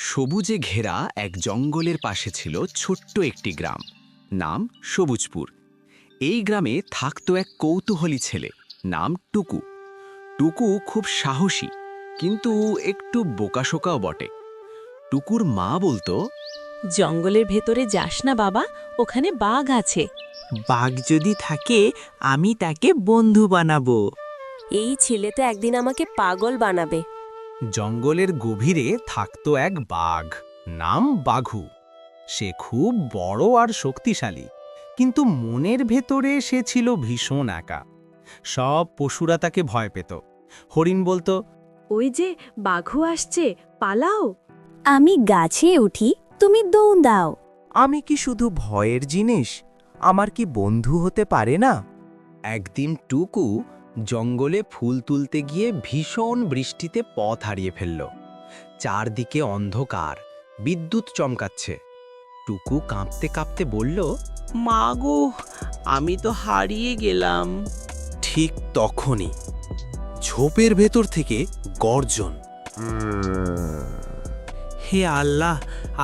সবুজে ঘেরা এক জঙ্গলের পাশে ছিল ছোট্ট একটি গ্রাম, নাম সবুজপুর। এই গ্রামে থাকত এক কৌতূহলী ছেলে, নাম টুকু। টুকু খুব সাহসী, কিন্তু একটু বোকাশোকাও বটে। টুকুর মা বলতো, জঙ্গলের ভেতরে যাস না বাবা, ওখানে বাঘ আছে। বাঘ যদি থাকে আমি তাকে বন্ধু বানাবো। এই ছেলে তো একদিন আমাকে পাগল বানাবে। জঙ্গলের গভীরে থাকত এক বাঘ, নাম বাঘু। সে খুব বড় আর শক্তিশালী, কিন্তু মনের ভেতরে সে ছিল ভীষণ একা। সব পশুরা তাকে ভয় পেত। হরিণ বলতো, ওই যে বাঘু আসছে, পালাও। আমি গাছে উঠি, তুমি দৌড় দাও। আমি কি শুধু ভয়ের জিনিস? আমার কি বন্ধু হতে পারে না? একদিন টুকু জঙ্গলে ফুল তুলতে গিয়ে ভীষণ বৃষ্টিতে পথ হারিয়ে ফেলল। চারদিকে অন্ধকার, বিদ্যুৎ চমকাচ্ছে। টুকু কাঁপতে কাঁপতে বলল, মাগো, আমি তো হারিয়ে গেলাম। ঠিক তখনই ঝোপের ভেতর থেকে গর্জন। হে আল্লাহ,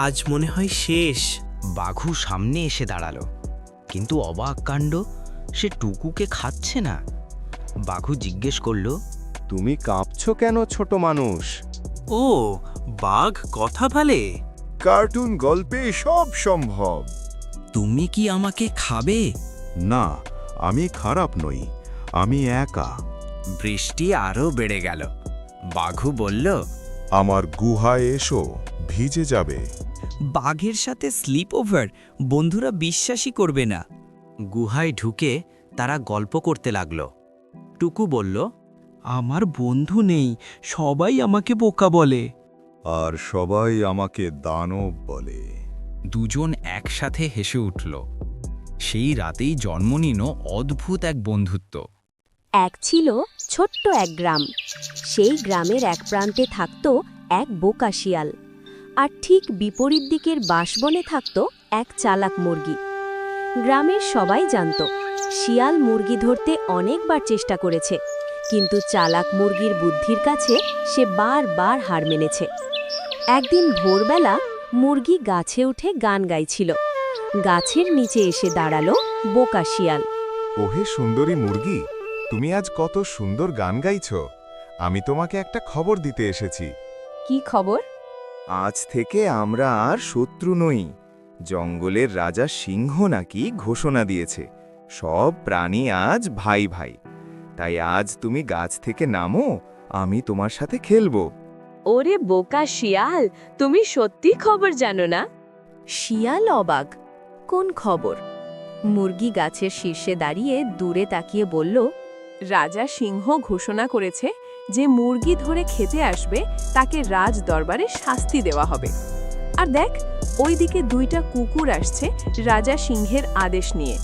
আজ মনে হয় শেষ। বাঘু সামনে এসে দাঁড়ালো, কিন্তু অবাক কাণ্ড, সে টুকুকে খাচ্ছে না। বাঘু জিজ্ঞেস করল, তুমি কাঁপছো কেন ছোট মানুষ? ও, বাঘ কথা বলে? কার্টুন গল্পে সব সম্ভব। তুমি কি আমাকে খাবে? না, আমি খারাপ নই, আমি একা। বৃষ্টি আরও বেড়ে গেল। বাঘু বলল, আমার গুহায় এসো, ভিজে যাবে। বাঘের সাথে স্লিপ ওভার, বন্ধুরা বিশ্বাসই করবে না। গুহায় ঢুকে তারা গল্প করতে লাগল। টুকু বলল, আমার বন্ধু নেই, সবাই আমাকে বোকা বলে। আর সবাই আমাকে দানব বলে। দুজন একসাথে হেসে উঠল। সেই রাতেই জন্ম নিল অদ্ভুত এক বন্ধুত্ব। এক ছিল ছোট্ট এক গ্রাম। সেই গ্রামের এক প্রান্তে থাকত এক বোকা শিয়াল, আর ঠিক বিপরীত দিকের বাঁশবনে থাকত এক চালাক মুরগি। গ্রামের সবাই জানত শিয়াল মুরগি ধরতে অনেকবার চেষ্টা করেছে, কিন্তু চালাক মুরগির বুদ্ধির কাছে সে বারবার হার মেনেছে। একদিন ভোরবেলা মুরগি গাছে উঠে গান গাইছিল। গাছের নিচে এসে দাঁড়ালো বোকা শিয়াল। ওহে সুন্দরী মুরগি, তুমি আজ কত সুন্দর গান গাইছো। আমি তোমাকে একটা খবর দিতে এসেছি। কি খবর? আজ থেকে আমরা আর শত্রু নই। জঙ্গলের রাজা সিংহ নাকি ঘোষণা দিয়েছে সব প্রাণী আজ ভাই ভাই। তাই আজ তুমি গাছ থেকে নামো, আমি তোমার সাথে খেলবো। ওরে বোকা শিয়াল, তুমি সত্যি খবর জানো না? শিয়াল অবাক, কোন খবর? মুরগি গাছের শীর্ষে দাঁড়িয়ে দূরে তাকিয়ে বলল, রাজা সিংহ ঘোষণা করেছে যে মুরগি ধরে খেতে আসবে তাকে রাজ দরবারে শাস্তি দেওয়া হবে। আর দেখ, ওইদিকে দুইটা কুকুর আসছে রাজা সিংহের আদেশ নিয়ে।